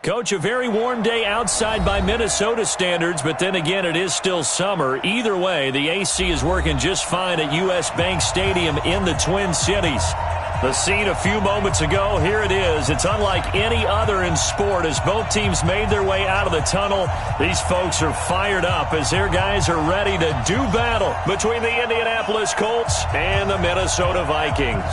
Coach, a very warm day outside by Minnesota standards, but then again, it is still summer. Either way, the AC is working just fine at U.S. Bank Stadium in the Twin Cities. The scene a few moments ago, here it is. It's unlike any other in sport as both teams made their way out of the tunnel. These folks are fired up as their guys are ready to do battle between the Indianapolis Colts and the Minnesota Vikings.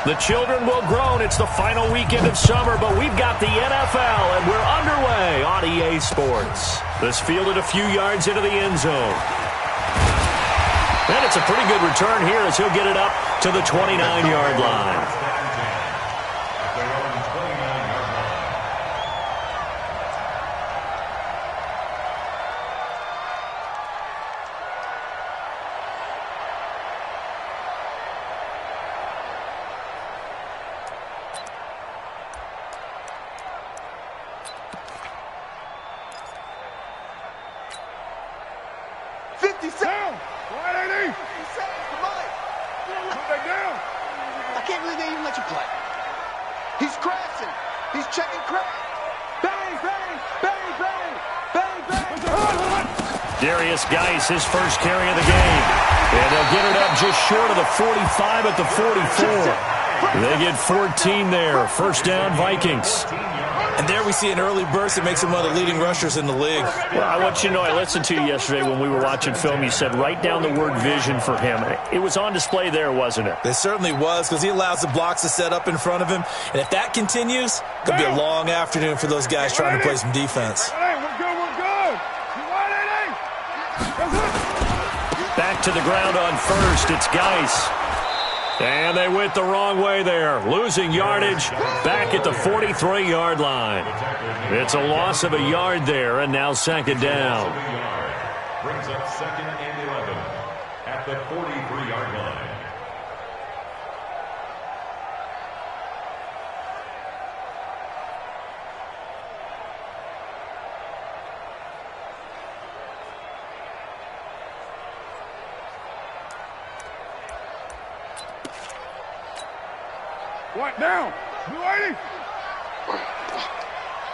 The children will groan. It's the final weekend of summer, but we've got the NFL, and we're underway on EA Sports. This fielded a few yards into the end zone. And it's a pretty good return here as he'll get it up to the 29-yard line. His first carry of the game. And they'll get it up just short of the 45 at the 44. They get 14 there. First down, Vikings. And there we see an early burst that makes him one of the leading rushers in the league. Well, I want you to know, I listened to you yesterday when we were watching film. You said write down the word vision for him. It was on display there, wasn't it? It certainly was, because he allows the blocks to set up in front of him. And if that continues, it could be a long afternoon for those guys trying to play some defense. Back to the ground on first. It's Geis. And they went the wrong way there. Losing yardage back at the 43-yard line. It's a loss of a yard there, and now second down. Brings up second and 11 at the 43-yard line. What down? 280.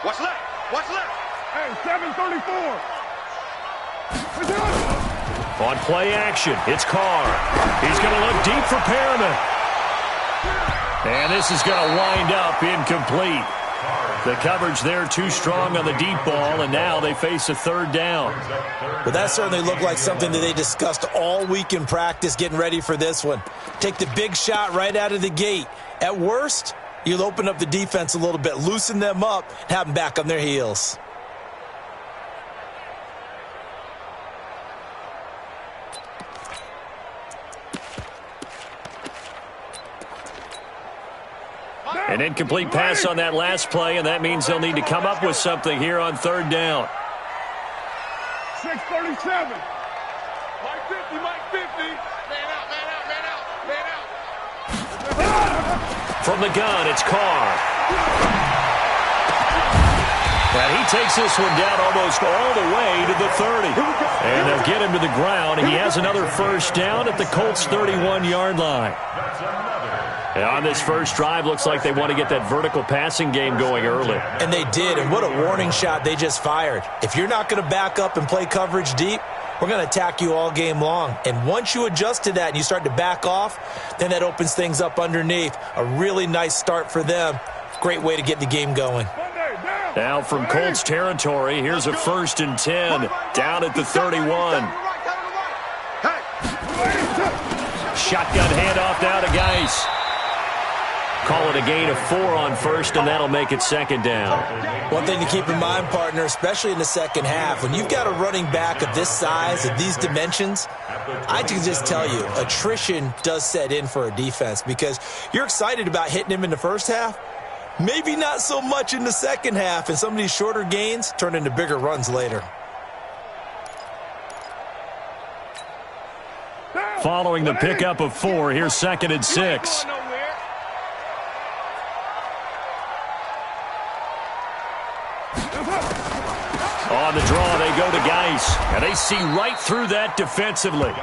What's left? What's left? Hey, 734. On play action, it's Carr. He's going to look deep for Perriman. And this is going to wind up incomplete. The coverage there too strong on the deep ball, and now they face a third down. Well, that certainly looked like something that they discussed all week in practice getting ready for this one. Take the big shot right out of the gate. At worst, you'll open up the defense a little bit, loosen them up, and have them back on their heels. An incomplete pass on that last play, and that means they'll need to come up with something here on third down. 637. Mike 50, Mike 50. Man out, man out, man out, man out. From the gun, it's Carr. And he takes this one down almost all the way to the 30. And they'll get him to the ground. He has another first down at the Colts' 31-yard line. And on this first drive, looks like they want to get that vertical passing game going early. And they did, and what a warning shot they just fired. If you're not going to back up and play coverage deep, we're going to attack you all game long. And once you adjust to that and you start to back off, then that opens things up underneath. A really nice start for them. Great way to get the game going. Now from Colts territory, here's a 1st and 10 down at the 31. Shotgun handoff now to Geis. Call it a gain of 4 on first, and that'll make it second down. One thing to keep in mind, partner, especially in the second half, when you've got a running back of this size, of these dimensions, I can just tell you, attrition does set in for a defense because you're excited about hitting him in the first half, maybe not so much in the second half, and some of these shorter gains turn into bigger runs later. Following the pickup of 4, here's 2nd and 6. On the draw, they go to Geis. And they see right through that defensively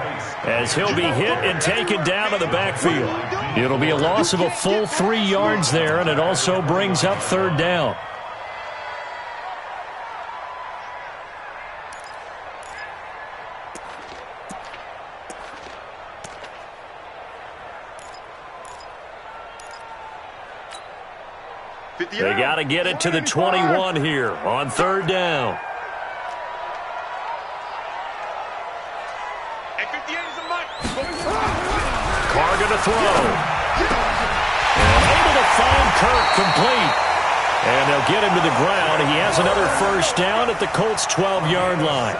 as he'll be hit and taken down to the backfield. It'll be a loss of a full 3 yards there, and it also brings up third down. They got to get it to the 21 here on third down. Carr going to throw. And able to find Kirk complete. And they'll get him to the ground. He has another first down at the Colts' 12-yard line.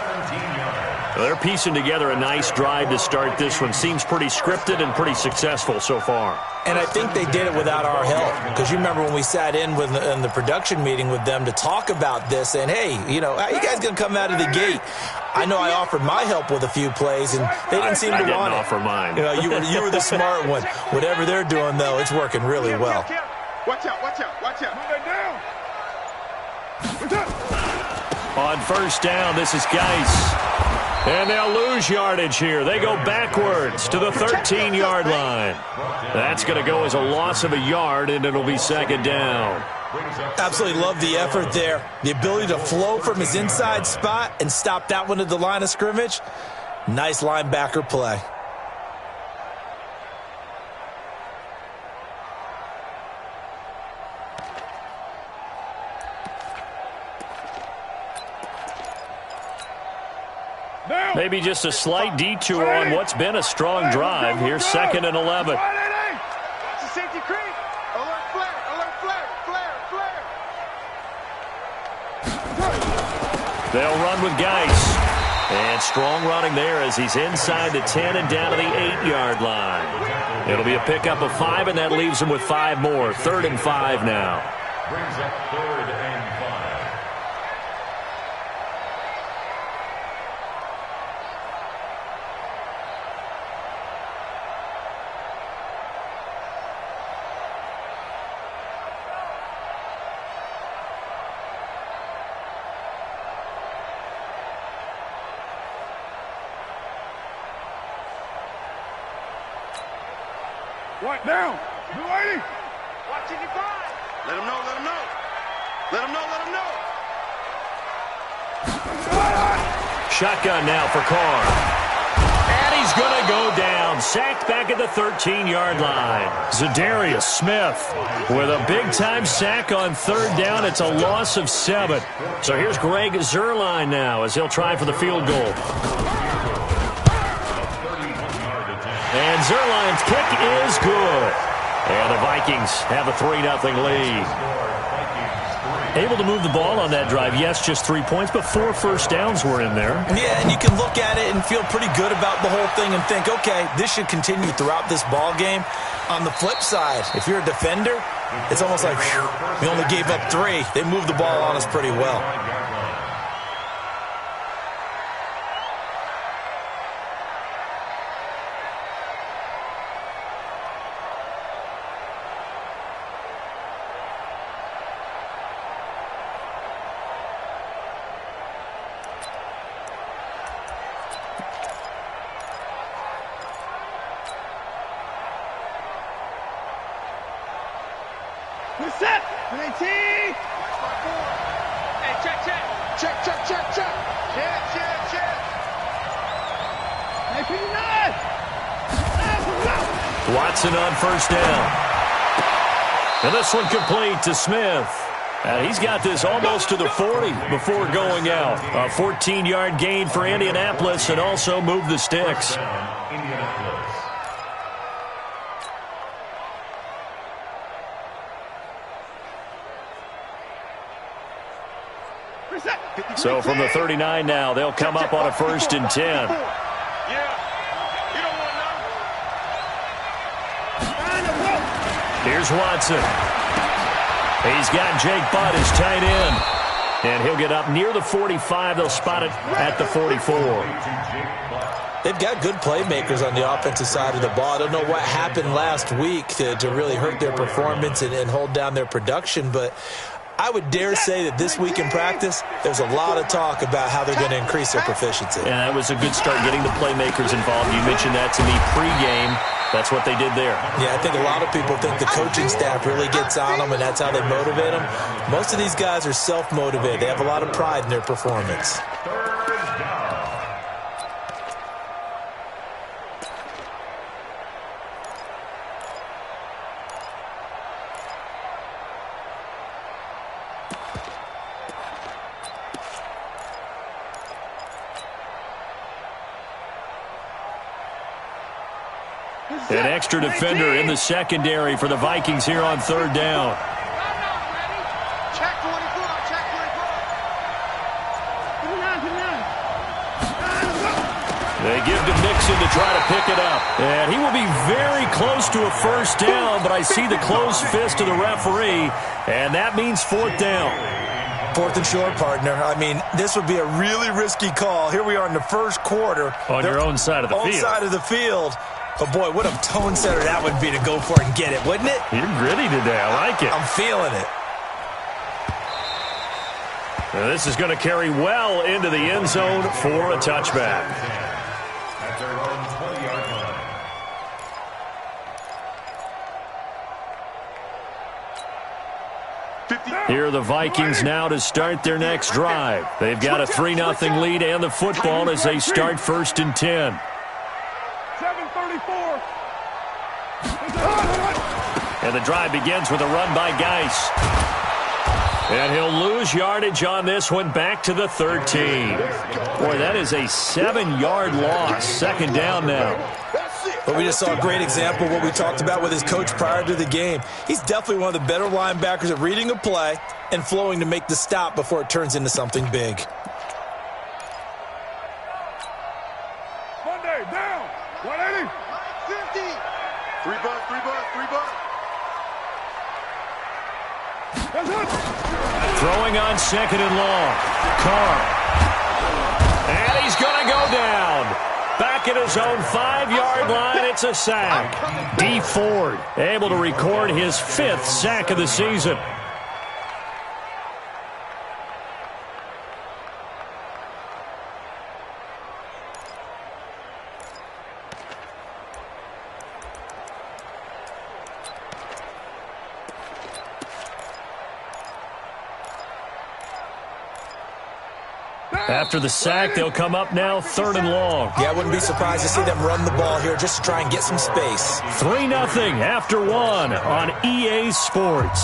They're piecing together a nice drive to start this one. Seems pretty scripted and pretty successful so far. And I think they did it without our help. Because you remember when we sat in the production meeting with them to talk about this, and hey, you know, how you guys going to come out of the gate? I know I offered my help with a few plays, and they didn't seem to want it. I didn't offer mine. You know, you were the smart one. Whatever they're doing, though, it's working really well. Watch out, watch out, watch out. Move that down. On first down, this is Geis. And they'll lose yardage here. They go backwards to the 13-yard line. That's going to go as a loss of a yard, and it'll be second down. Absolutely love the effort there. The ability to flow from his inside spot and stop that one at the line of scrimmage. Nice linebacker play. Maybe just a slight detour on what's been a strong drive. Here's 2nd and 11. Safety creek. Alert flare, alert flare, flare, flare. They'll run with Geis. And strong running there as he's inside the 10 and down to the 8-yard line. It'll be a pickup of 5, and that leaves him with 5 more. 3rd and 5 now. Brings up 3rd and 5. What down? Blue 80. Watch it, divide. Let him know, let him know. Let him know, let him know. Shotgun now for Carr. And he's going to go down. Sacked back at the 13-yard line. Zadarius Smith with a big-time sack on 3rd down. It's a loss of 7. So here's Greg Zuerlein now as he'll try for the field goal. And Zuerlein's kick is good. And the Vikings have a 3-0 lead. Able to move the ball on that drive. Yes, just 3 points, but 4 first downs were in there. Yeah, and you can look at it and feel pretty good about the whole thing and think, okay, this should continue throughout this ball game. On the flip side, if you're a defender, it's almost like, whew, we only gave up 3. They moved the ball on us pretty well. We're set. 19. Hey, check, check. Check, check, check, check. Check, check, check. 19. Watson on first down. And this one complete to Smith. And he's got this almost to the 40 before going out. A 14-yard gain for Indianapolis and also moved the sticks. So from the 39 now, they'll come up on a 1st and 10. Yeah. You don't want none. Here's Watson. He's got Jake Butt as tight end. And he'll get up near the 45. They'll spot it at the 44. They've got good playmakers on the offensive side of the ball. I don't know what happened last week to really hurt their performance and hold down their production, but I would dare say that this week in practice, there's a lot of talk about how they're going to increase their proficiency. And that was a good start getting the playmakers involved. You mentioned that to me pregame. That's what they did there. Yeah, I think a lot of people think the coaching staff really gets on them, and that's how they motivate them. Most of these guys are self-motivated. They have a lot of pride in their performance. An extra defender in the secondary for the Vikings here on third down. Check 24, check 24. They give to Mixon to try to pick it up. And he will be very close to a first down, but I see the closed fist of the referee, and that means fourth down. Fourth and short, partner. I mean, this would be a really risky call. Here we are in the first quarter. On your own side of the field. Own side of the field. But, boy, what a tone setter that would be to go for it and get it, wouldn't it? You're gritty today. I like it. I'm feeling it. Now, this is going to carry well into the end zone for a touchback. At their own 20-yard line. Here are the Vikings now to start their next drive. They've got a 3-0 lead and the football as they start 1st and 10. 7:34. And the drive begins with a run by Geis. And he'll lose yardage on this one back to the 13. Boy, that is a 7-yard loss. Second down now. But we just saw a great example of what we talked about with his coach prior to the game. He's definitely one of the better linebackers at reading a play and flowing to make the stop before it turns into something big. Monday, down. 180. 50. 3 bucks, 3 bucks, 3 bucks. That's it. Throwing on second and long. Carr. And he's going to go down. Back at his own 5-yard line, it's a sack. D. Ford able to record his 5th sack of the season. After the sack, they'll come up now 3rd and long. Yeah, I wouldn't be surprised to see them run the ball here just to try and get some space. 3-0 after 1 on EA Sports.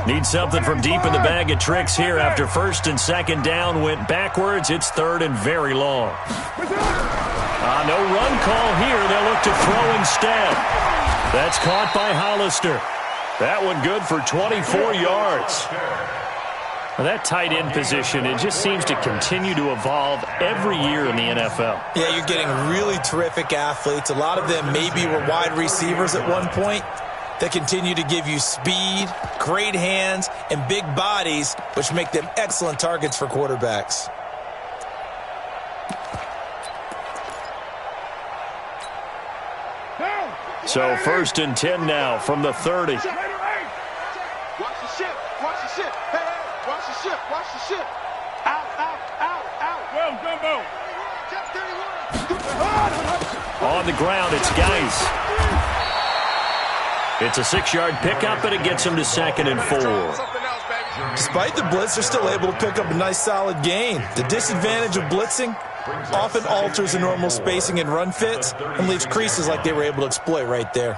Need something from deep in the bag of tricks here after 1st and 2nd down went backwards. It's 3rd and very long. No run call here. They'll look to throw instead. That's caught by Hollister. That one good for 24 yards. Well, that tight end position, it just seems to continue to evolve every year in the NFL. Yeah, you're getting really terrific athletes. A lot of them maybe were wide receivers at one point that continue to give you speed, great hands, and big bodies, which make them excellent targets for quarterbacks. So 1st and 10 now from the 30. Watch the ship. Watch the ship. Hey, hey. Watch the ship. Watch the ship. Out, out, out, out. Well, Gumbo. Check 31. On the ground, it's Geis. It's a 6-yard pickup, and it gets him to 2nd and 4. Despite the blitz, they're still able to pick up a nice, solid gain. The disadvantage of blitzing often alters the normal spacing and run fits and leaves creases like they were able to exploit right there.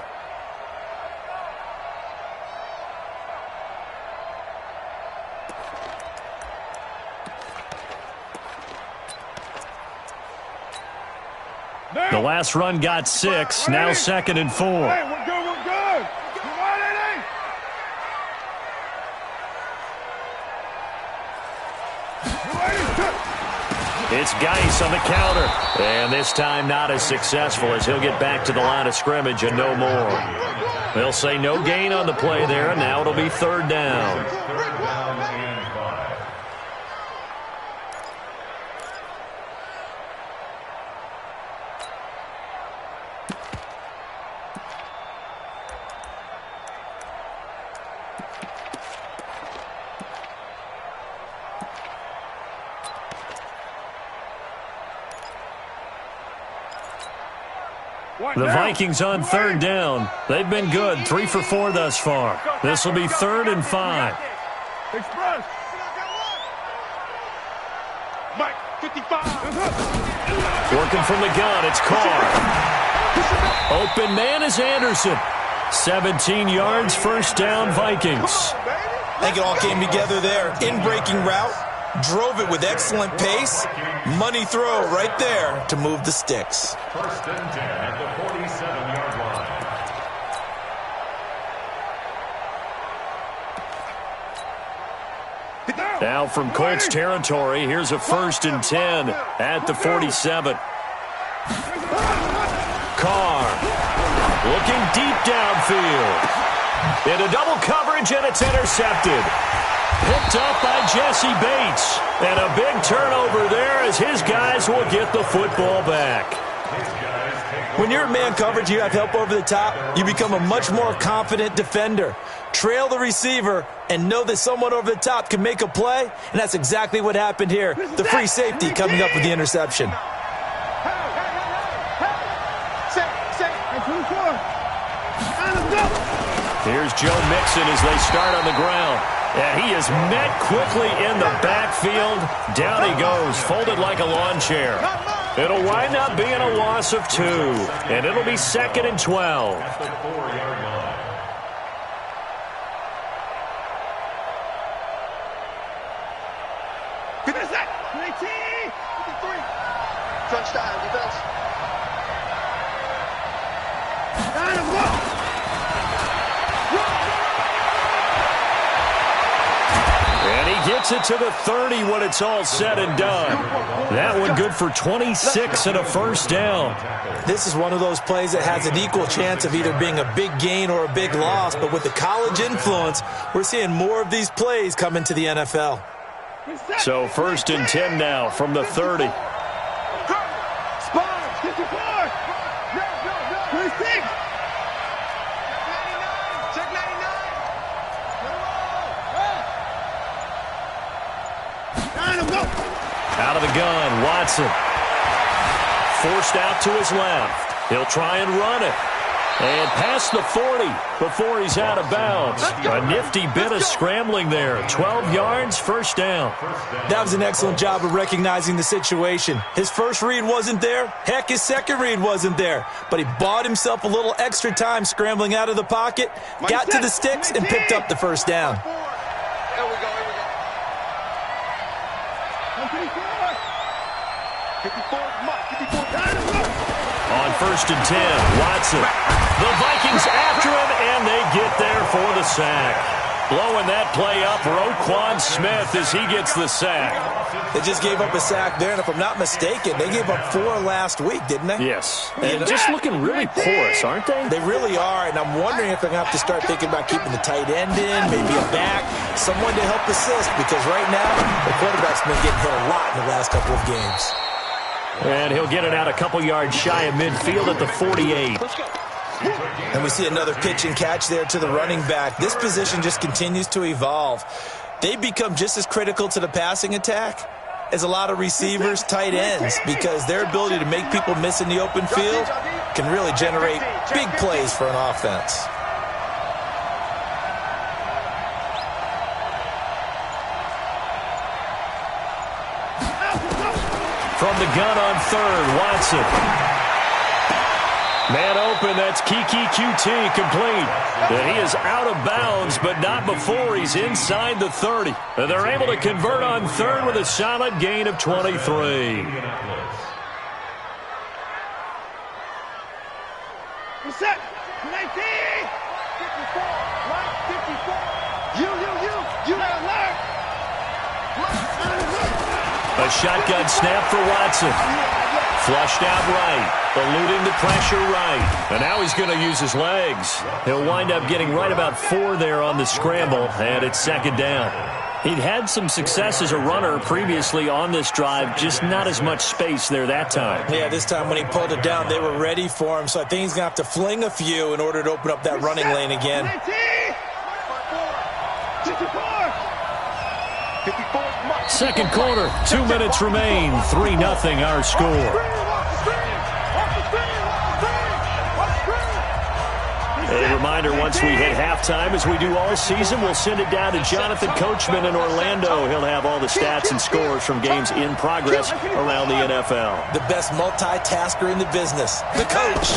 The last run got 6, now 2nd and 4. Hey, we're good, we're good. Come on, Eddie. It's Geis on the counter. And this time not as successful as he'll get back to the line of scrimmage and no more. They'll say no gain on the play there, and now it'll be 3rd down. The Vikings on third down. They've been good, 3 for 4 thus far. This will be 3rd and 5. Express. Mike, 55. Working from the gun, it's Carr. Open man is Anderson. 17 yards, first down, Vikings. I think it all came together there. In-breaking route, drove it with excellent pace. Money throw right there to move the sticks. 1st and 10 at the 47-yard line. Now from Colts territory, here's a 1st and 10 at the 47. Carr looking deep downfield. Into double coverage, and it's intercepted. Picked up by Jesse Bates. And a big turnover there as his guys will get the football back. When you're in man coverage, you have help over the top, you become a much more confident defender. Trail the receiver and know that someone over the top can make a play, and that's exactly what happened here. The free safety coming up with the interception. Here's Joe Mixon as they start on the ground. And he is met quickly in the backfield. Down he goes, folded like a lawn chair. It'll wind up being a loss of 2, and it'll be 2nd and 12. At the 4-yard line. Touchdown, defense. And he gets it to the 30 when it's all said and done. That one good for 26 and a first down. This is one of those plays that has an equal chance of either being a big gain or a big loss, but with the college influence, we're seeing more of these plays come into the NFL. So 1st and 10 now from the 30. Out of the gun, Watson. Forced out to his left. He'll try and run it. And past the 40 before he's out of bounds. A nifty bit of scrambling there. 12 yards, first down. That was an excellent job of recognizing the situation. His first read wasn't there. Heck, his second read wasn't there. But he bought himself a little extra time scrambling out of the pocket, got to the sticks, and picked up the first down. Here we go, here we go. 54, Mike, 54. On 1st and 10, Watson. The Vikings after him, and they get there for the sack. Blowing that play up, Roquan Smith as he gets the sack. They just gave up a sack there, and if I'm not mistaken, they gave up 4 last week, didn't they? Yes. And just looking really porous, aren't they? They really are, and I'm wondering if they're going to have to start thinking about keeping the tight end in, maybe a back, someone to help assist, because right now, the quarterback's been getting hit a lot in the last couple of games. And he'll get it out a couple yards shy of midfield at the 48. And we see another pitch and catch there to the running back. This position just continues to evolve. They become just as critical to the passing attack as a lot of receivers, tight ends, because their ability to make people miss in the open field can really generate big plays for an offense. From the gun on 3rd, Watson. Man open, that's Kiki QT complete. And he is out of bounds, but not before he's inside the 30. And they're able to convert on 3rd with a solid gain of 23. Set. 19. 54. Right. 54. You got alert. A shotgun snap for Watson. Flushed out right. Eluding the pressure right. And now he's going to use his legs. He'll wind up getting right about 4 there on the scramble, and it's 2nd down. He'd had some success as a runner previously on this drive, just not as much space there that time. Yeah, this time when he pulled it down, they were ready for him, so I think he's going to have to fling a few in order to open up that running lane again. 54, Mike. Second quarter, 2 minutes remain, 3-0 our score. A reminder, once we hit halftime, as we do all season, we'll send it down to Jonathan Coachman in Orlando. He'll have all the stats and scores from games in progress around the NFL. The best multitasker in the business, the coach.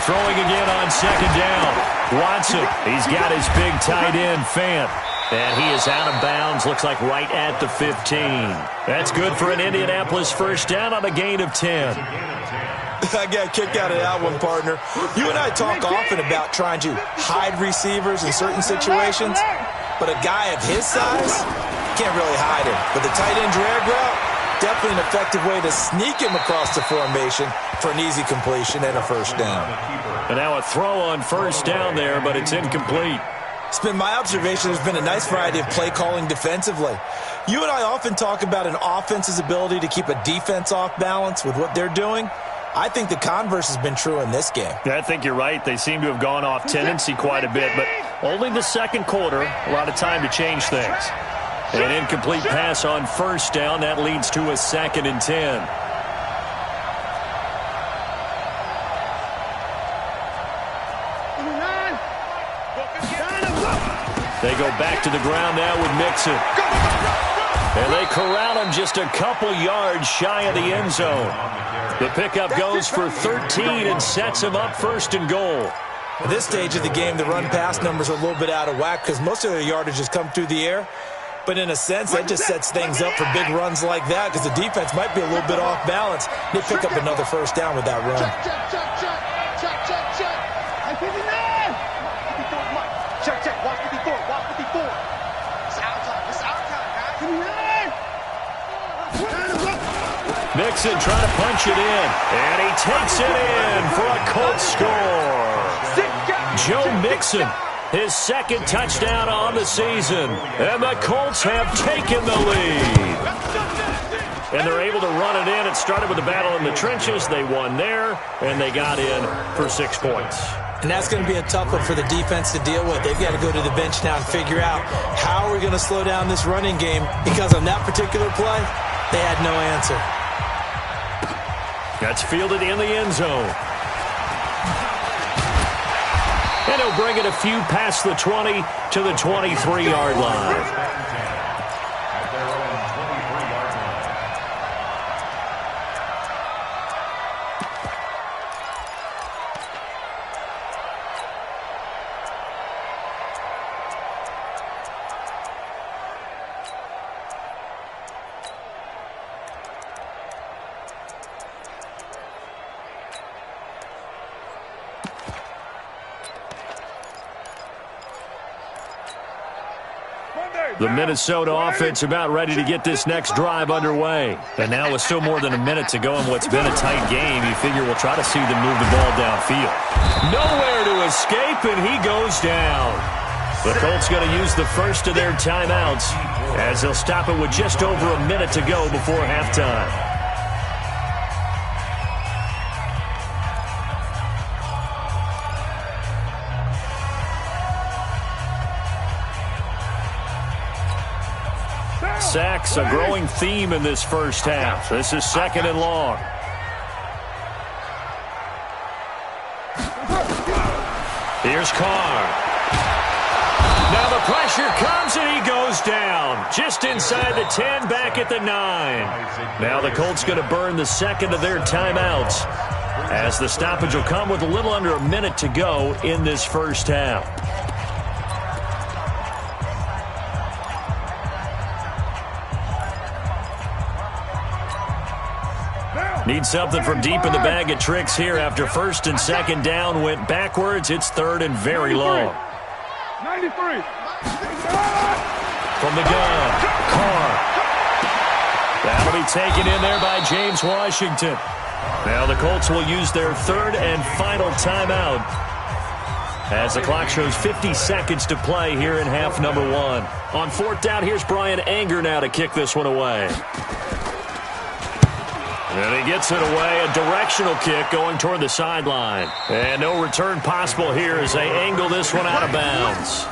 Throwing again on second down. Watson, he's got his big tight end, Fant. And he is out of bounds, looks like right at the 15. That's good for an Indianapolis first down on a gain of 10. I got a kick out of that one, partner. You and I talk often about trying to hide receivers in certain situations, but a guy of his size can't really hide him. But the tight end drag route, definitely an effective way to sneak him across the formation for an easy completion and a first down. And now a throw on first down there, but it's incomplete. It's been my observation there's been a nice variety of play calling defensively. You and I often talk about an offense's ability to keep a defense off balance with what they're doing. I think the converse has been true in this game. I think you're right. They seem to have gone off tendency quite a bit, but only the second quarter, a lot of time to change things. An incomplete pass on first down. That leads to a 2nd and 10. They go back to the ground now with Mixon. And they corral him just a couple yards shy of the end zone. The pickup goes for 13 and sets him up 1st and goal. At this stage of the game, the run-pass numbers are a little bit out of whack because most of their yardage has come through the air. But in a sense, that just sets things up for big runs like that because the defense might be a little bit off balance. They pick up another first down with that run. Check. Watch 54. Watch 54. It's our time. It's our time, guys. Mixon trying to punch it in. And he takes it in for a Colts score. Joe Mixon, his 2nd touchdown on the season. And the Colts have taken the lead. And they're able to run it in. It started with a battle in the trenches. They won there, and they got in for 6 points. And that's going to be a tough one for the defense to deal with. They've got to go to the bench now and figure out how are we going to slow down this running game, because on that particular play, they had no answer. That's fielded in the end zone. And he'll bring it a few past the 20 to the 23-yard line. The Minnesota offense about ready to get this next drive underway. And now with still more than a minute to go in what's been a tight game, you figure we'll try to see them move the ball downfield. Nowhere to escape, and he goes down. The Colts going to use the first of their timeouts as they'll stop it with just over a minute to go before halftime. Sacks, a growing theme in this first half. This is 2nd and long. Here's Carr. Now the pressure comes and he goes down. Just inside the 10, back at the 9. Now the Colts going to burn the 2nd of their timeouts as the stoppage will come with a little under a minute to go in this first half. Need something from deep in the bag of tricks here after 1st and 2nd down went backwards. It's 3rd and very long. 93. From the gun, Carr. That'll be taken in there by James Washington. Now the Colts will use their 3rd and final timeout as the clock shows 50 seconds to play here in half number 1. On 4th down, here's Brian Anger now to kick this one away. And he gets it away, a directional kick going toward the sideline. And no return possible here as they angle this one out of bounds.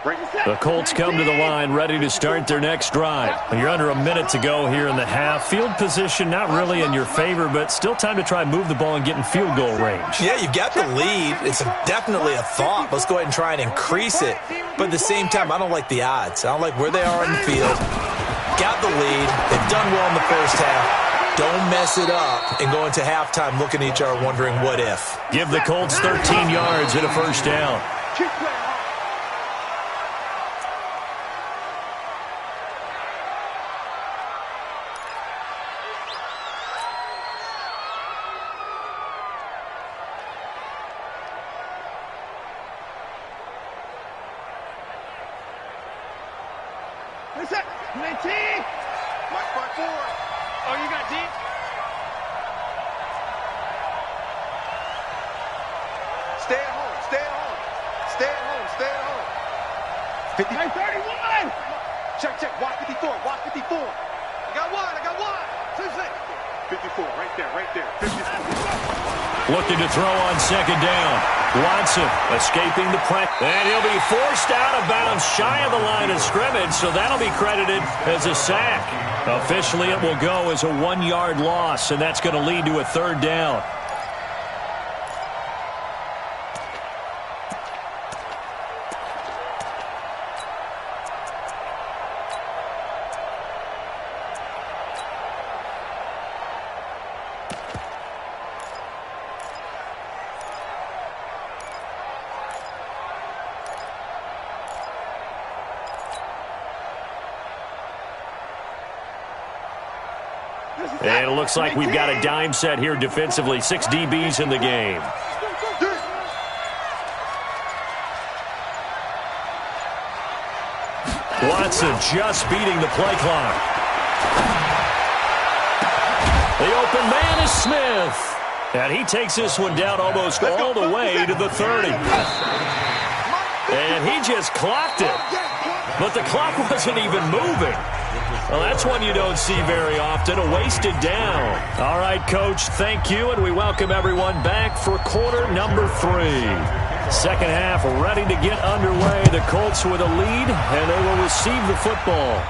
The Colts come to the line ready to start their next drive. You're under a minute to go here in the half. Field position not really in your favor, but still time to try and move the ball and get in field goal range. Yeah, you've got the lead. It's definitely a thought. Let's go ahead and try and increase it. But at the same time, I don't like the odds. I don't like where they are in the field. Got the lead. They've done well in the first half. Don't mess it up and go into halftime looking at each other wondering what if. Give the Colts 13 yards and a first down. Looking to throw on second down. Watson escaping the pressure. And he'll be forced out of bounds shy of the line of scrimmage, so that'll be credited as a sack. Officially, it will go as a 1-yard loss, and that's going to lead to a third down. And it looks like we've got a dime set here defensively. 6 DBs in the game. Watson just beating the play clock. The open man is Smith. And he takes this one down almost all the way to the 30. And he just clocked it. But the clock wasn't even moving. Well, that's one you don't see very often, a wasted down. All right, Coach, thank you, and we welcome everyone back for quarter number 3. Second half ready to get underway. The Colts with a lead, and they will receive the football.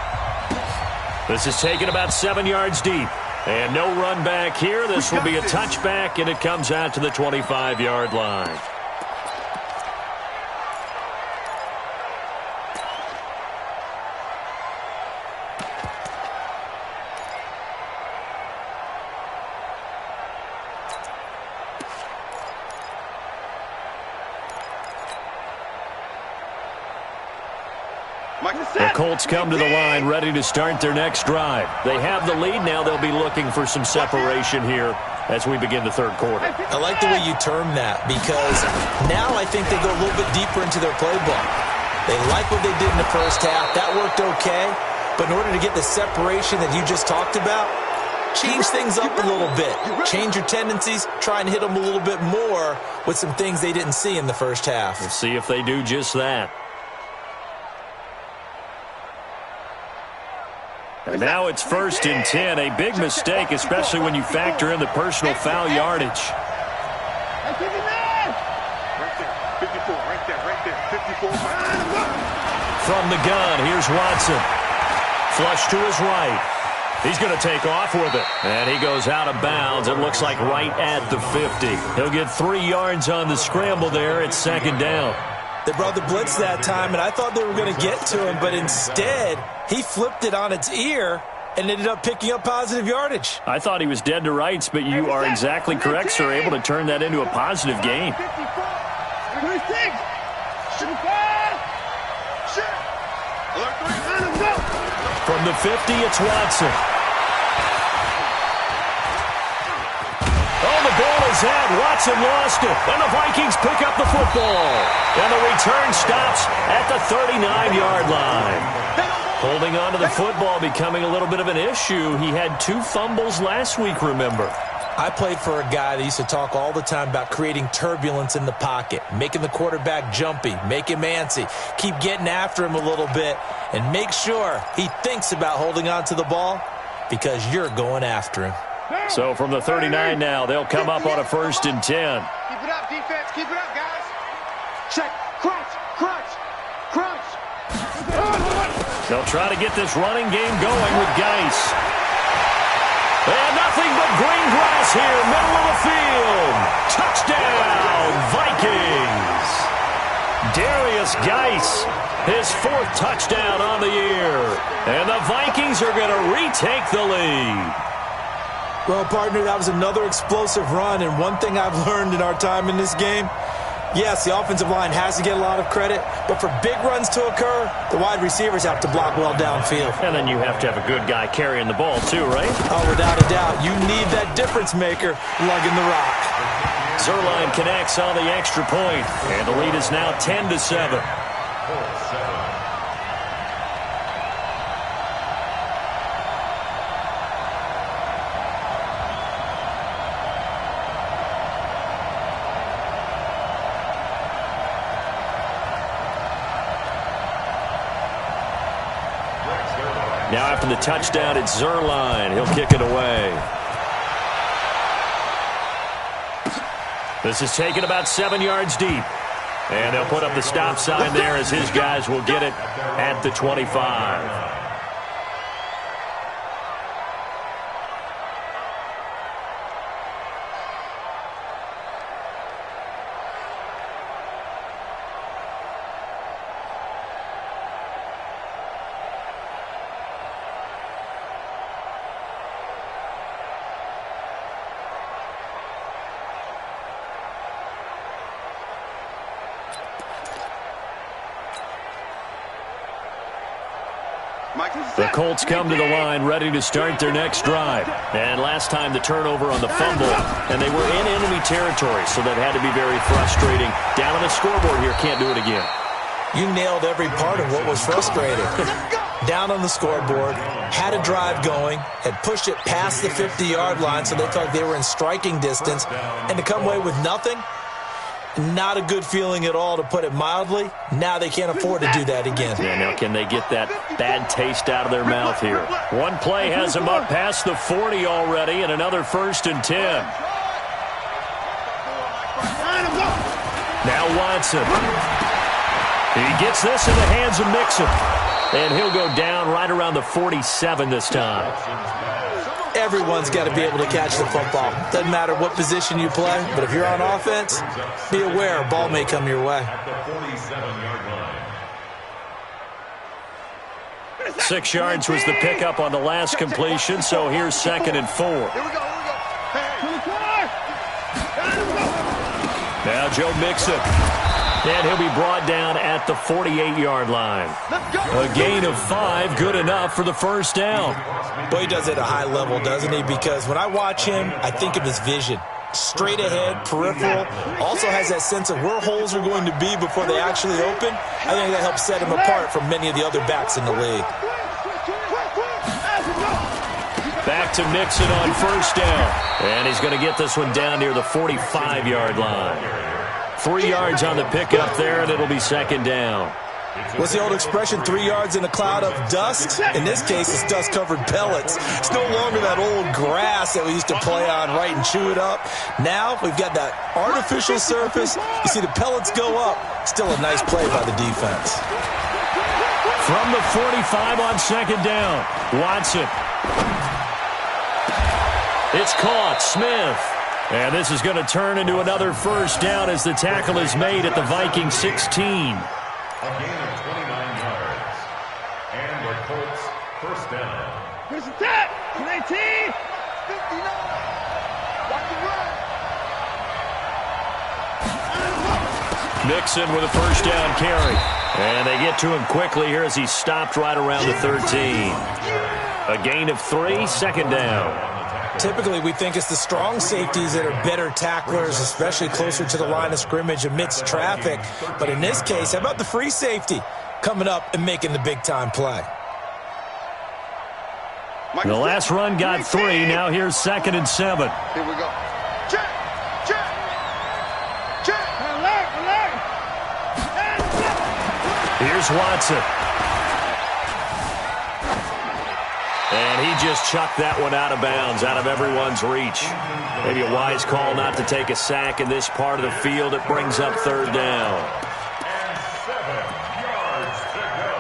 This is taken about 7 yards deep. And no run back here. This will be a touchback, and it comes out to the 25-yard line. The Colts come to the line ready to start their next drive. They have the lead. Now they'll be looking for some separation here as we begin the third quarter. I like the way you term that because now I think they go a little bit deeper into their playbook. They like what they did in the first half. That worked okay. But in order to get the separation that you just talked about, change things up a little bit. Change your tendencies. Try and hit them a little bit more with some things they didn't see in the first half. We'll see if they do just that. And now it's 1st and 10. A big mistake, especially when you factor in the personal foul yardage. Right there, 54, right there, 54. From the gun, here's Watson. Flush to his right. He's going to take off with it. And he goes out of bounds. It looks like right at the 50. He'll get 3 yards on the scramble there. It's second down. They brought the blitz that time, and I thought they were going to get to him, but instead he flipped it on its ear and ended up picking up positive yardage. I thought he was dead to rights, but you are exactly correct, sir. Able to turn that into a positive gain. From the 50, it's Watson. Oh, the ball is out. Watson lost it. And the Vikings pick up the football. And the return stops at the 39-yard line. Holding on to the football becoming a little bit of an issue. He had 2 fumbles last week, remember. I played for a guy that used to talk all the time about creating turbulence in the pocket, making the quarterback jumpy, make him antsy, keep getting after him a little bit, and make sure he thinks about holding on to the ball because you're going after him. So from the 39 now, they'll come up on a 1st and 10. Keep it up, defense. Keep it up, guys. Check. Crunch. Crunch. Crunch. They'll try to get this running game going with Geis. And nothing but green grass here, middle of the field. Touchdown, Vikings. Darius Geis, his 4th touchdown on the year. And the Vikings are going to retake the lead. Well, partner, that was another explosive run, and one thing I've learned in our time in this game, yes, the offensive line has to get a lot of credit, but for big runs to occur, the wide receivers have to block well downfield. And then you have to have a good guy carrying the ball too, right? Oh, without a doubt. You need that difference maker lugging the rock. Zerline connects on the extra point, and the lead is now 10-7. Now after the touchdown, it's Zerline. He'll kick it away. This is taken about 7 yards deep. And they'll put up the stop sign there as his guys will get it at the 25. The Colts come to the line ready to start their next drive. And last time the turnover on the fumble, and they were in enemy territory, so that had to be very frustrating. Down on the scoreboard here, can't do it again. You nailed every part of what was frustrating. Down on the scoreboard, had a drive going, had pushed it past the 50-yard line so they felt like they were in striking distance, and to come away with nothing, not a good feeling at all, to put it mildly. Now they can't afford to do that again. Yeah, now can they get that bad taste out of their mouth here? One play has them up past the 40 already, and another 1st and 10. Now Watson. He gets this in the hands of Mixon. And he'll go down right around the 47 this time. Everyone's got to be able to catch the football. Doesn't matter what position you play, but if you're on offense, be aware a ball may come your way. 6 yards was the pickup on the last completion, so here's 2nd and 4. Now Joe Mixon. And he'll be brought down at the 48-yard line. A gain of 5, good enough for the 1st down. Boy, he does it at a high level, doesn't he? Because when I watch him, I think of his vision. Straight ahead, peripheral. Also has that sense of where holes are going to be before they actually open. I think that helps set him apart from many of the other backs in the league. Back to Mixon on 1st down. And he's going to get this one down near the 45-yard line. 3 yards on the pickup there, and it'll be 2nd down. What's the old expression, 3 yards in a cloud of dust? In this case, it's dust-covered pellets. It's no longer that old grass that we used to play on, right, and chew it up. Now we've got that artificial surface. You see the pellets go up. Still a nice play by the defense. From the 45 on 2nd down, Watson. It's caught, Smith. And this is going to turn into another 1st down as the tackle is made at the Vikings 16. A gain of 29 yards. And the Colts 1st down. Here's the tap. 19. 59. Watch the run. Mixon with a 1st down carry. And they get to him quickly here as he's stopped right around the 13. A gain of 3, 2nd down. Typically, we think it's the strong safeties that are better tacklers, especially closer to the line of scrimmage amidst traffic. But in this case, how about the free safety coming up and making the big-time play? The last run got 3. Now here's 2nd and 7. Here we go. Check. Check. Check. Alert. Here's Watson. And he just chucked that one out of bounds, out of everyone's reach. Maybe a wise call not to take a sack in this part of the field. It brings up 3rd down. And 7 yards to go.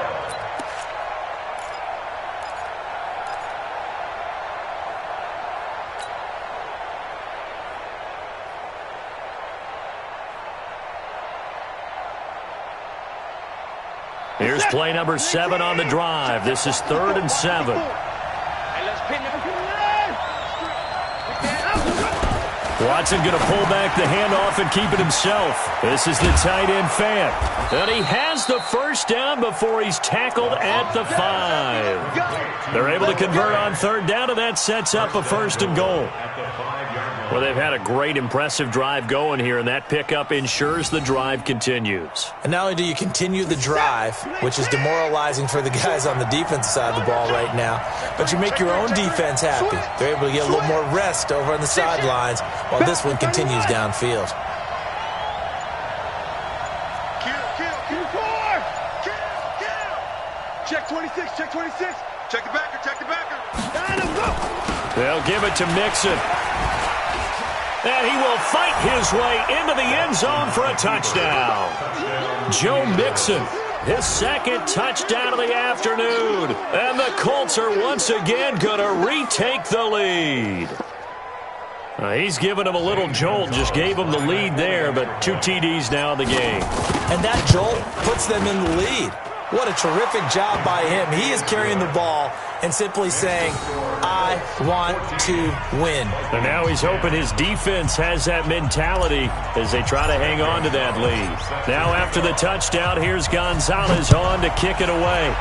Here's play number 7 on the drive. This is 3rd and 7. Watson going to pull back the handoff and keep it himself. This is the tight end fan. And he has the first down before he's tackled at the 5. They're able to convert on 3rd down, and that sets up a 1st and goal. Well, they've had a great, impressive drive going here, and that pickup ensures the drive continues. And not only do you continue the drive, which is demoralizing for the guys on the defensive side of the ball right now, but you make your own defense happy. They're able to get a little more rest over on the sidelines while this one continues downfield. Check 26, check 26. Check the backer, check the backer. They'll give it to Mixon. And he will fight his way into the end zone for a touchdown. Joe Mixon, his 2nd touchdown of the afternoon. And the Colts are once again going to retake the lead. He's given him a little jolt, just gave him the lead there, but 2 TDs now in the game. And that jolt puts them in the lead. What a terrific job by him. He is carrying the ball and simply saying, I want to win. And now he's hoping his defense has that mentality as they try to hang on to that lead. Now after the touchdown, here's Gonzalez on to kick it away.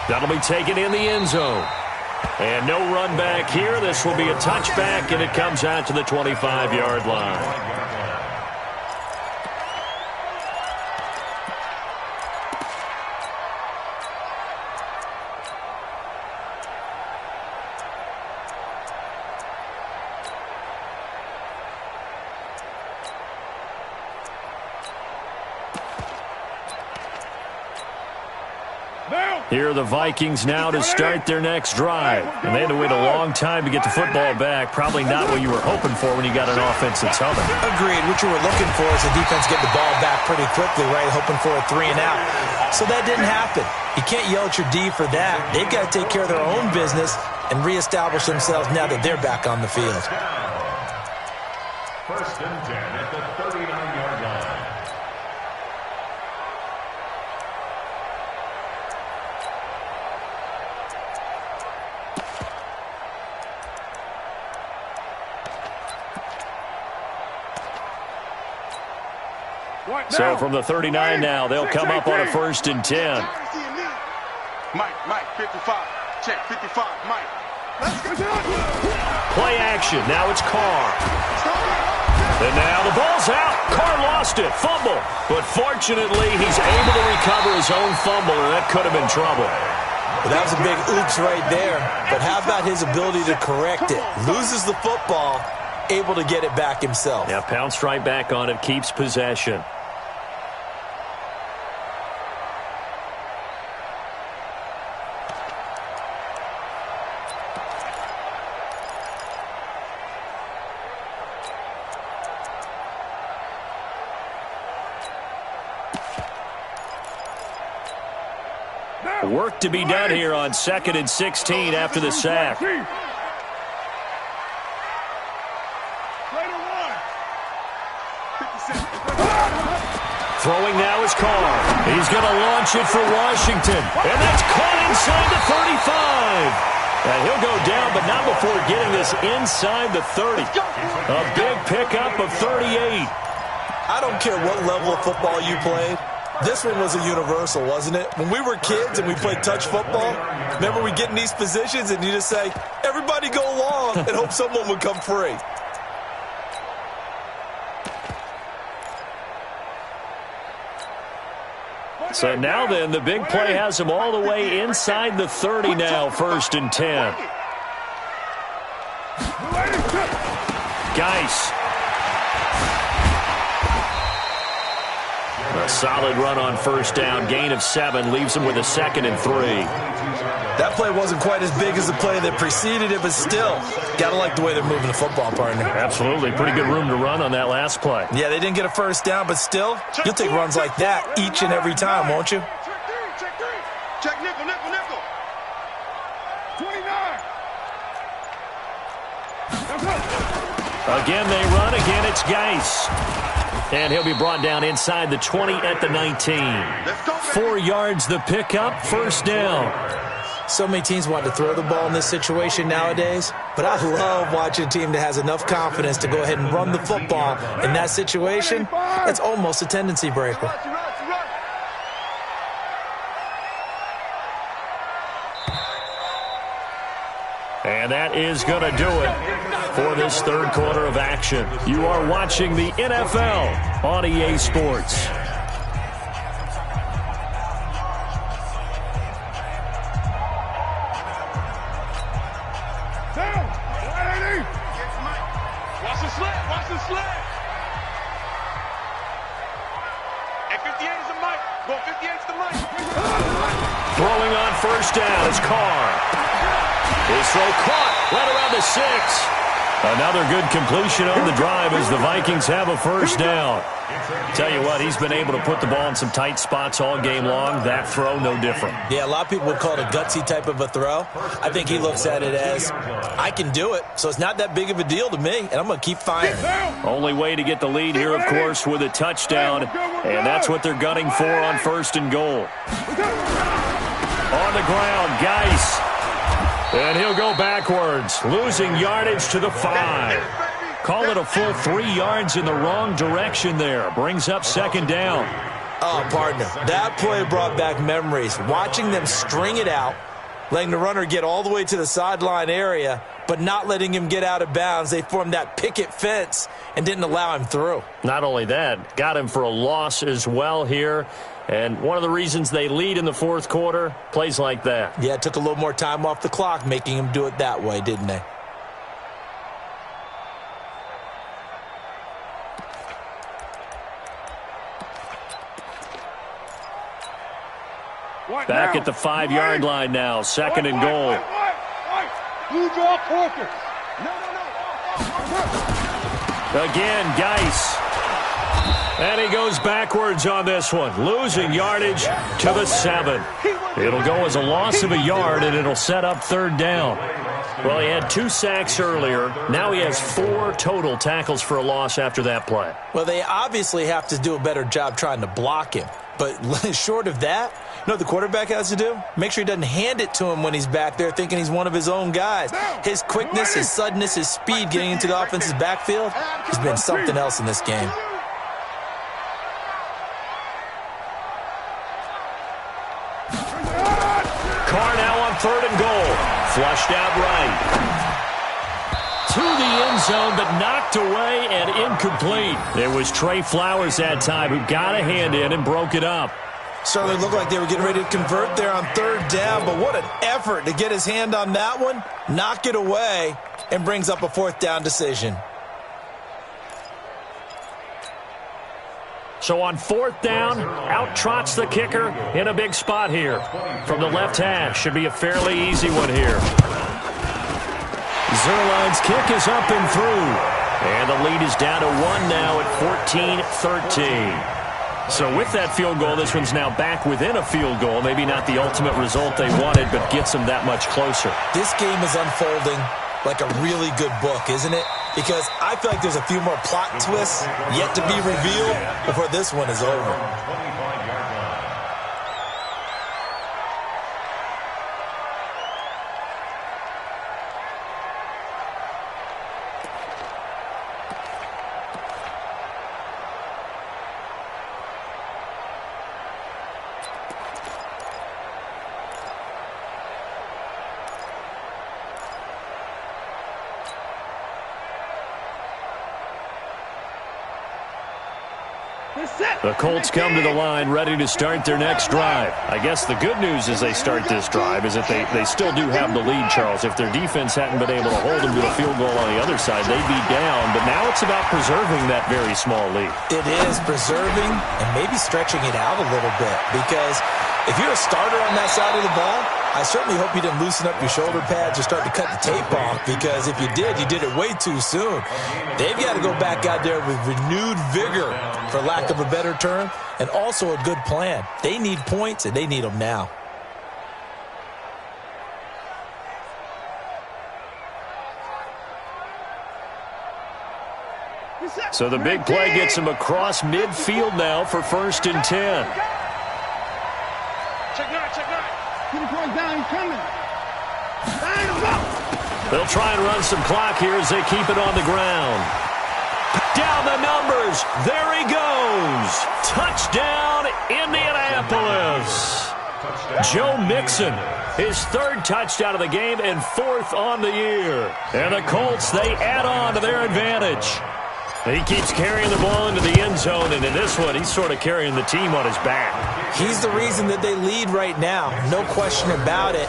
That'll be taken in the end zone. And no run back here. This will be a touchback, and it comes out to the 25-yard line. Here are the Vikings now to start their next drive. And they had to wait a long time to get the football back. Probably not what you were hoping for when you got an offense that's humming. Agreed. What you were looking for is the defense get the ball back pretty quickly, right? Hoping for a 3 and out. So that didn't happen. You can't yell at your D for that. They've got to take care of their own business and reestablish themselves now that they're back on the field. 1st and 10 at the 39-yard line. So from the 39 now, they'll come up on a 1st and 10. Mike, 55. Check 55, Mike. Play action. Now it's Carr. And now the ball's out. Carr lost it. Fumble. But fortunately, he's able to recover his own fumble, or that could have been trouble. Well, that was a big oops right there. But how about his ability to correct it? Loses the football, able to get it back himself. Yeah, pounced right back on it, keeps possession. Work to be done here on 2nd and 16 after the sack. Throwing now is Carr. He's going to launch it for Washington. And that's caught inside the 35. And he'll go down, but not before getting this inside the 30. A big pickup of 38. I don't care what level of football you played. This one was a universal, wasn't it? When we were kids and we played touch football, remember we get in these positions and you just say, everybody go long, and hope someone would come free. So now then, the big play has him all the way inside the 30 now, 1st and 10. Geis. A solid run on 1st down, gain of 7, leaves him with a 2nd and 3. That play wasn't quite as big as the play that preceded it, but still, got to like the way they're moving the football, partner. Absolutely. Pretty good room to run on that last play. Yeah, they didn't get a 1st down, but still, you'll take runs like that each and every time, won't you? Check nickel. 29. Again, they run. Again, it's Geis. And he'll be brought down inside the 20 at the 19. 4 yards the pickup, first down. So many teams want to throw the ball in this situation nowadays, but I love watching a team that has enough confidence to go ahead and run the football in that situation. It's almost a tendency breaker. And that is going to do it for this third quarter of action. You are watching the NFL on EA Sports. Watch the slant. Watch the slant. And 58 is the mic. Well, 58's the mic. Throwing on first down is Carr. His throw caught right around the 6. Another good completion on the drive as the Vikings have a first down. Tell you what, he's been able to put the ball in some tight spots all game long. That throw, no different. Yeah, a lot of people would call it a gutsy type of a throw. I think he looks at it as, I can do it, so it's not that big of a deal to me, and I'm going to keep firing. Only way to get the lead here, of course, with a touchdown, and that's what they're gunning for on first and goal. On the ground, Geis. And he'll go backwards, losing yardage to the 5. Call it a full 3 yards in the wrong direction there. Brings up second down. Oh, partner, that play brought back memories. Watching them string it out, letting the runner get all the way to the sideline area, but not letting him get out of bounds. They formed that picket fence and didn't allow him through. Not only that, got him for a loss as well here. And one of the reasons they lead in the fourth quarter, plays like that. Yeah, it took a little more time off the clock, making him do it that way, didn't they? Back at the 5-yard line now, second and goal. You draw quarter. No. Again, Geis. And he goes backwards on this one, losing yardage to the 7. It'll go as a loss of a yard, and it'll set up third down. Well, he had 2 sacks earlier. Now he has 4 total tackles for a loss after that play. Well, they obviously have to do a better job trying to block him. But short of that, you know what the quarterback has to do? Make sure he doesn't hand it to him when he's back there thinking he's one of his own guys. His quickness, his suddenness, his speed getting into the offense's backfield has been something else in this game. Carr now on third and goal. Flushed out right. To the end zone, but knocked away and incomplete. It was Trey Flowers that time who got a hand in and broke it up. Certainly looked like they were getting ready to convert there on third down, but what an effort to get his hand on that one, knock it away, and brings up a fourth down decision. So on fourth down, out trots the kicker in a big spot here. From the left hash, should be a fairly easy one here. Zerline's kick is up and through. And the lead is down to 1 now at 14-13. So with that field goal, this one's now back within a field goal. Maybe not the ultimate result they wanted, but gets them that much closer. This game is unfolding like a really good book, isn't it? Because I feel like there's a few more plot twists yet to be revealed before this one is over. The Colts come to the line ready to start their next drive. I guess the good news as they start this drive is that they still do have the lead, Charles. If their defense hadn't been able to hold them to a field goal on the other side, they'd be down. But now it's about preserving that very small lead. It is preserving and maybe stretching it out a little bit, because if you're a starter on that side of the ball, I certainly hope you didn't loosen up your shoulder pads or start to cut the tape off, because if you did it way too soon. They've got to go back out there with renewed vigor, for lack of a better term, and also a good plan. They need points, and they need them now. So the big play gets him across midfield now for 1st and 10. Check nine, check nine. Keep the point down, he's coming. They'll try and run some clock here as they keep it on the ground. Down the numbers. There he goes. Touchdown, Indianapolis. Joe Mixon, his 3rd touchdown of the game and 4th on the year. And the Colts, they add on to their advantage. He keeps carrying the ball into the end zone, and in this one, he's sort of carrying the team on his back. He's the reason that they lead right now, no question about it.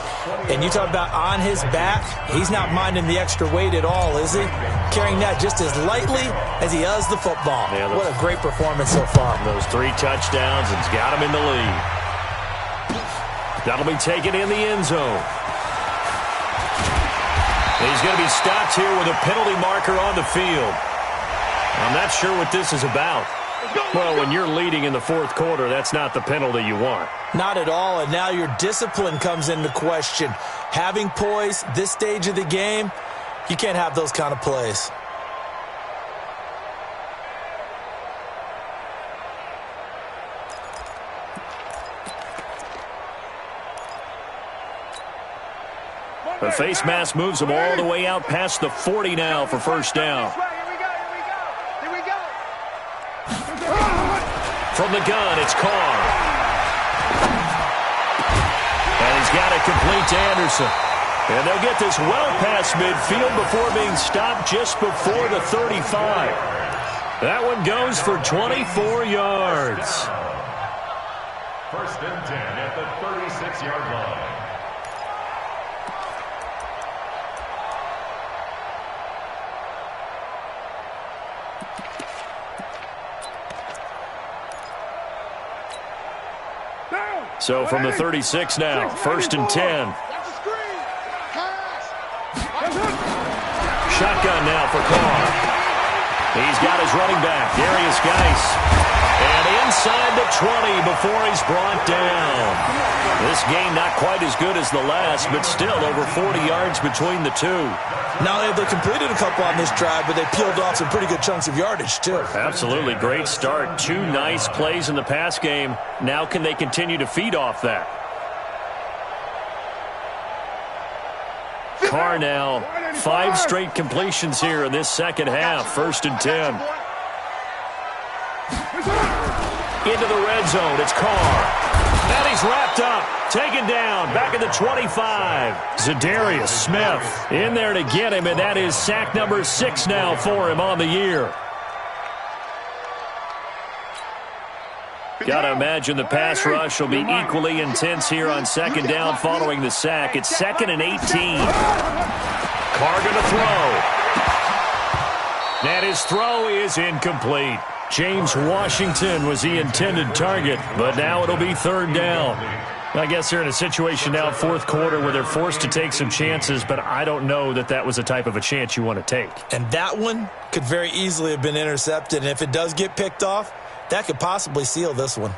And you talk about on his back, he's not minding the extra weight at all, is he? Carrying that just as lightly as he does the football. Yeah, what a great performance so far. Those 3 touchdowns has got him in the lead. That'll be taken in the end zone. He's going to be stopped here with a penalty marker on the field. I'm not sure what this is about. Well, when you're leading in the 4th quarter, that's not the penalty you want. Not at all, and now your discipline comes into question. Having poise this stage of the game, you can't have those kind of plays. The face mask moves him all the way out past the 40 now for 1st down. From the gun, it's Carr. And he's got it complete to Anderson. And they'll get this well past midfield before being stopped just before the 35. That one goes for 24 yards. 1st and 10 at the 36-yard line. So from the 36 now, 1st and 10. Shotgun now for Carr. He's got his running back, Darius Geis. And inside the 20 before he's brought down. This game not quite as good as the last, but still over 40 yards between the two. Not only have they completed a couple on this drive, but they peeled off some pretty good chunks of yardage, too. Absolutely. Great start. 2 nice plays in the pass game. Now can they continue to feed off that? Carr now, 5 straight completions here in this 2nd half. 1st and 10. Into the red zone. It's Carr. And he's wrapped up. Taken down. Back at the 25. Zadarius Smith in there to get him, and that is sack number 6 now for him on the year. Got to imagine the pass rush will be equally intense here on 2nd down following the sack. It's 2nd and 18. Carr going to throw. And his throw is incomplete. James Washington was the intended target, but now it'll be 3rd down. I guess they're in a situation now, 4th quarter, where they're forced to take some chances, but I don't know that that was the type of a chance you want to take. And that one could very easily have been intercepted, and if it does get picked off, that could possibly seal this one.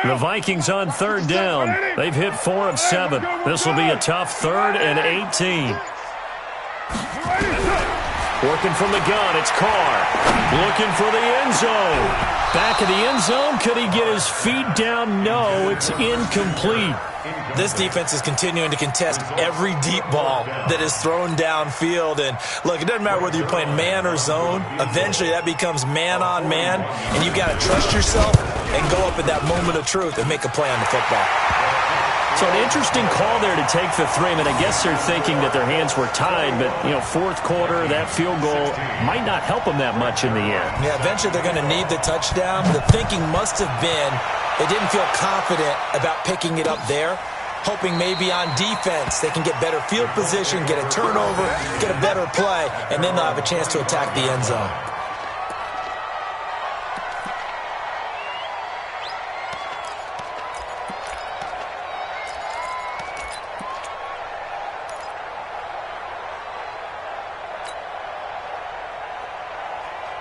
The Vikings on 3rd down. They've hit 4 of 7. This will be a tough 3rd and 18. Working from the gun, it's Carr. Looking for the end zone. Back of the end zone. Could he get his feet down? No, it's incomplete. This defense is continuing to contest every deep ball that is thrown downfield. And look, it doesn't matter whether you're playing man or zone. Eventually that becomes man on man, and you've got to trust yourself and go up at that moment of truth and make a play on the football. So an interesting call there to take the 3. I mean, I guess they're thinking that their hands were tied, but, 4th quarter, that field goal might not help them that much in the end. Yeah, eventually they're going to need the touchdown. The thinking must have been they didn't feel confident about picking it up there, hoping maybe on defense they can get better field position, get a turnover, get a better play, and then they'll have a chance to attack the end zone.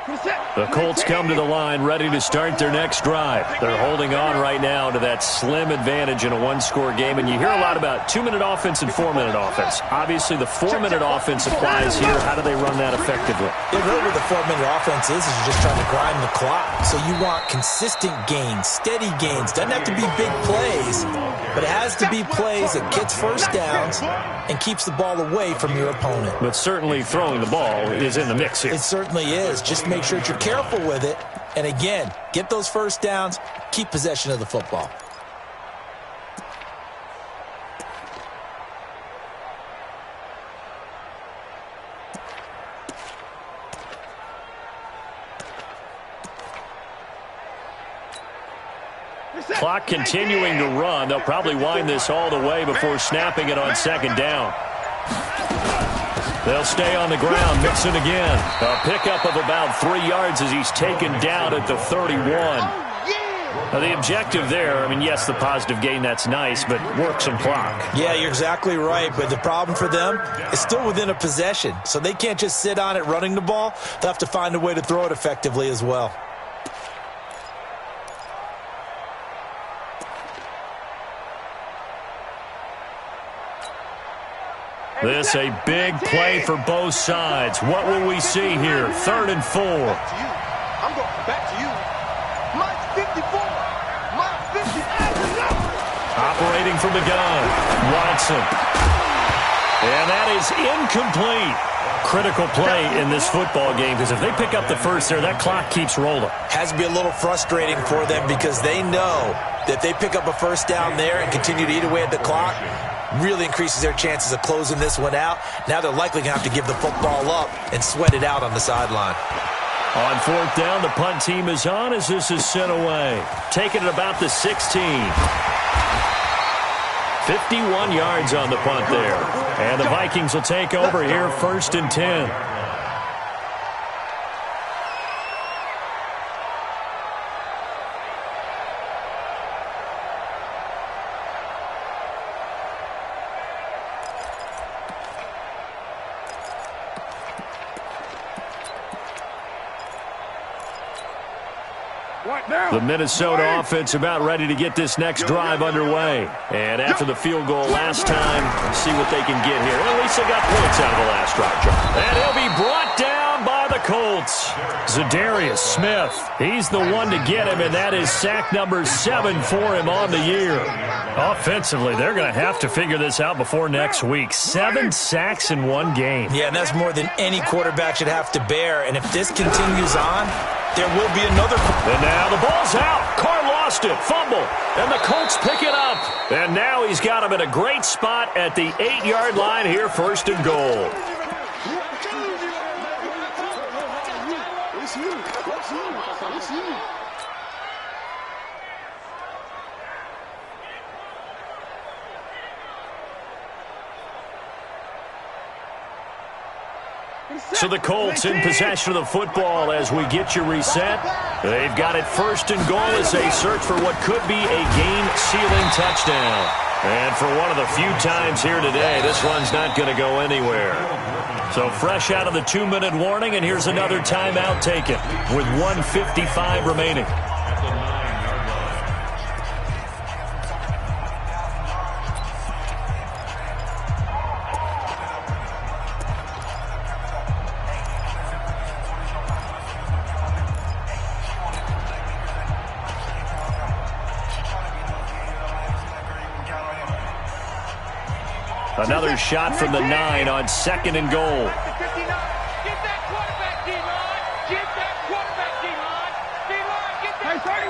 The Colts come to the line ready to start their next drive. They're holding on right now to that slim advantage in a one-score game, and you hear a lot about 2-minute offense and 4-minute offense. Obviously, the 4-minute offense applies here. How do they run that effectively? Yeah, really what the 4-minute offense is you're just trying to grind the clock. So you want consistent gains, steady gains. Doesn't have to be big plays, but it has to be plays that gets first downs and keeps the ball away from your opponent. But certainly throwing the ball is in the mix here. It certainly is. Just make sure that you're careful with it. And again, get those first downs, keep possession of the football. Clock continuing to run. They'll probably wind this all the way before snapping it on second down. They'll stay on the ground, mix it again. A pickup of about 3 yards as he's taken down at the 31. Now, the objective there, I mean, yes, the positive gain, that's nice, but work some clock. Yeah, you're exactly right, but the problem for them is still within a possession, so they can't just sit on it running the ball. They'll have to find a way to throw it effectively as well. This a big play for both sides. What will we see here? 3rd and 4. I'm going back to you. Mike 54. Mike 55. Operating from the gun. Watson. And that is incomplete. Critical play in this football game because if they pick up the first there, that clock keeps rolling. Has to be a little frustrating for them because they know that if they pick up a first down there and continue to eat away at the clock, really increases their chances of closing this one out. Now they're likely going to have to give the football up and sweat it out on the sideline. On 4th down, the punt team is on as this is sent away. Taking it about the 16. 51 yards on the punt there. And the Vikings will take over here 1st and 10. The Minnesota offense about ready to get this next drive underway. And after the field goal last time, see what they can get here. At least they got points out of the last drive, John. And he'll be brought down by the Colts. Zadarius Smith, he's the one to get him, and that is sack number 7 for him on the year. Offensively, they're going to have to figure this out before next week. 7 sacks in one game. Yeah, and that's more than any quarterback should have to bear. And if this continues on, there will be another. And now the ball's out. Carr lost it. Fumble. And the Colts pick it up. And now he's got him in a great spot at the 8-yard line here, 1st and goal. So the Colts in possession of the football as we get you reset. They've got it 1st and goal as they search for what could be a game-sealing touchdown. And for one of the few times here today, this one's not going to go anywhere. So fresh out of the 2-minute warning, and here's another timeout taken with 1:55 remaining. Another shot from the 9 on 2nd and goal. Get that quarterback, D-line. Get that quarterback, D-line. D-line, get that. Hey,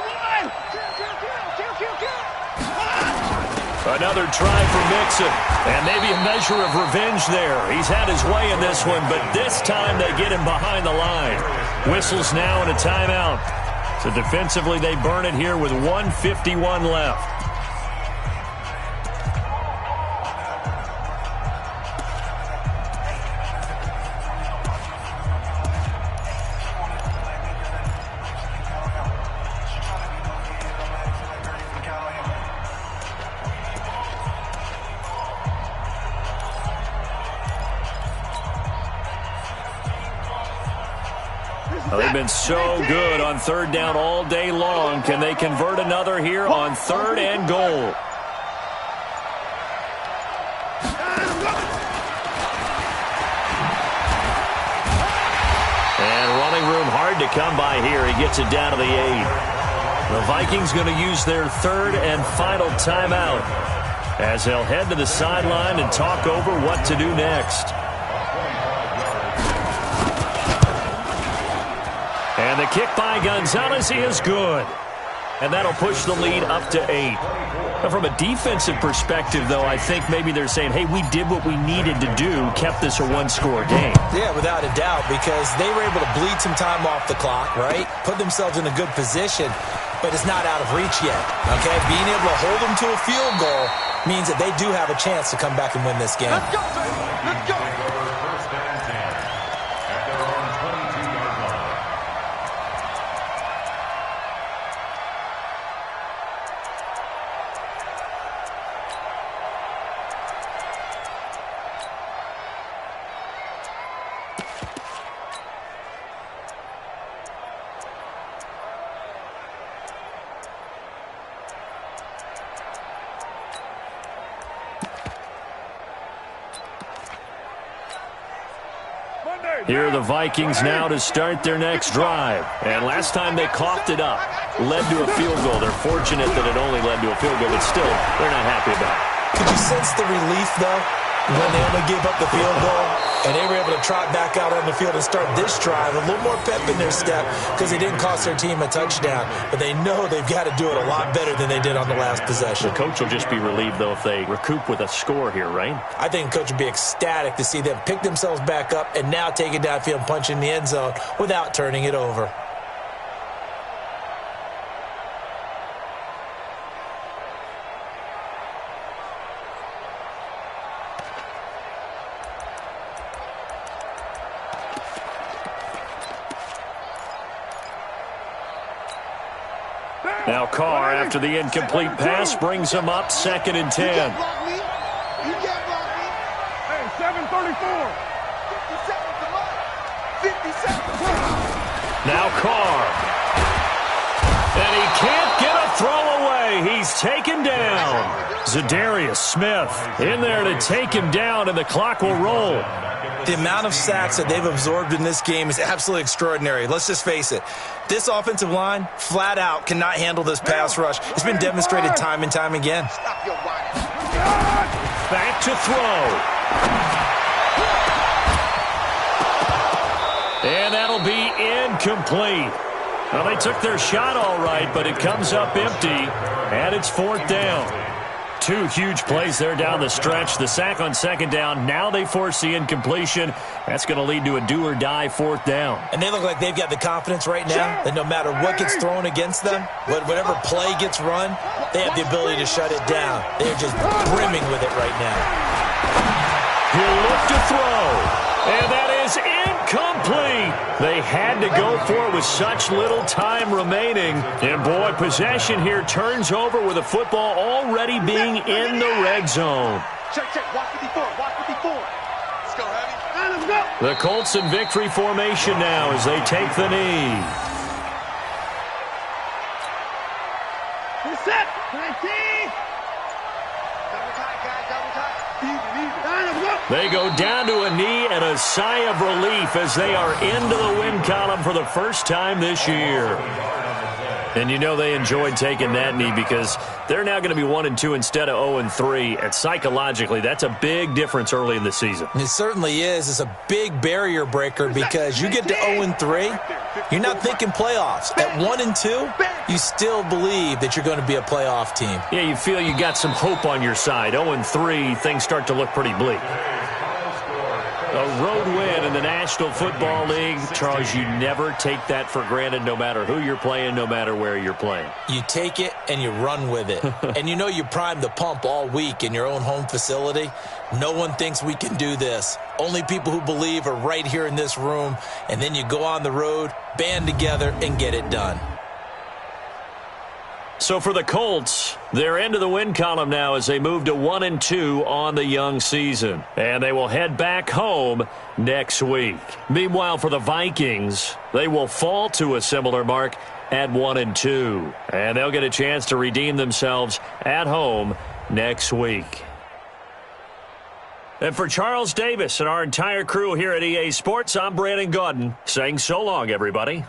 31. Another try for Mixon. And maybe a measure of revenge there. He's had his way in this one, but this time they get him behind the line. Whistles now and a timeout. So defensively they burn it here with 1:51 left. Well, they've been so good on third down all day long. Can they convert another here on third and goal? And running room hard to come by here. He gets it down to the 8. The Vikings going to use their third and final timeout as they'll head to the sideline and talk over what to do next. And the kick by Gonzalez is good. And that'll push the lead up to 8. Now, from a defensive perspective, though, I think maybe they're saying, hey, we did what we needed to do, kept this a one-score game. Yeah, without a doubt, because they were able to bleed some time off the clock, right? Put themselves in a good position, but it's not out of reach yet, okay? Being able to hold them to a field goal means that they do have a chance to come back and win this game. Let's go, baby. Let's go. First and 10 at their own 22-yard line. Here are the Vikings now to start their next drive. And last time they coughed it up, led to a field goal. They're fortunate that it only led to a field goal, but still, they're not happy about it. Could you sense the relief, though, when they only gave up the field goal and they were able to trot back out on the field and start this drive? A little more pep in their step because they didn't cost their team a touchdown. But they know they've got to do it a lot better than they did on the last possession. The coach will just be relieved, though, if they recoup with a score here, right? I think the coach would be ecstatic to see them pick themselves back up and now take it downfield and punch in the end zone without turning it over. Now Carr, after the incomplete pass, brings him up 2nd and 10. You can't block me. You can't block me. Hey, 7:34. 50 seconds to run. 50 seconds. Now Carr. And he can't get a throw away. He's taken down. Zadarius Smith in there to take him down, and the clock will roll. The amount of sacks that they've absorbed in this game is absolutely extraordinary. Let's just face it. This offensive line, flat out, cannot handle this pass rush. It's been demonstrated time and time again. Stop your whining. Back to throw. And that'll be incomplete. Well, they took their shot all right, but it comes up empty, and it's 4th down. 2 huge plays there down the stretch. The sack on 2nd down. Now they force the incompletion. That's going to lead to a do-or-die 4th down. And they look like they've got the confidence right now that no matter what gets thrown against them, whatever play gets run, they have the ability to shut it down. They're just brimming with it right now. He'll look to throw. And that is incomplete. They had to go for it with such little time remaining. And, boy, possession here turns over with the football already being in the red zone. Check, check. Watch 54. Watch 54. Let's go, Heavy. Let's go. The Colts in victory formation now as they take the knee. Set. 19. Double tight, guys. Double tight. They go down to a knee and a sigh of relief as they are into the win column for the first time this year. And you know they enjoyed taking that knee because they're now going to be 1-2 instead of 0-3. And psychologically, that's a big difference early in the season. It certainly is. It's a big barrier breaker because you get to 0-3, you're not thinking playoffs. At 1-2, you still believe that you're going to be a playoff team. Yeah, you feel you got some hope on your side. 0-3, things start to look pretty bleak. A road win in the National Football League. Charles, you never take that for granted no matter who you're playing, no matter where you're playing. You take it and you run with it. And you know you primed the pump all week in your own home facility. No one thinks we can do this. Only people who believe are right here in this room. And then you go on the road, band together, and get it done. So for the Colts, they're into the win column now as they move to 1-2 on the young season. And they will head back home next week. Meanwhile, for the Vikings, they will fall to a similar mark at 1-2. And they'll get a chance to redeem themselves at home next week. And for Charles Davis and our entire crew here at EA Sports, I'm Brandon Gaudin saying so long, everybody.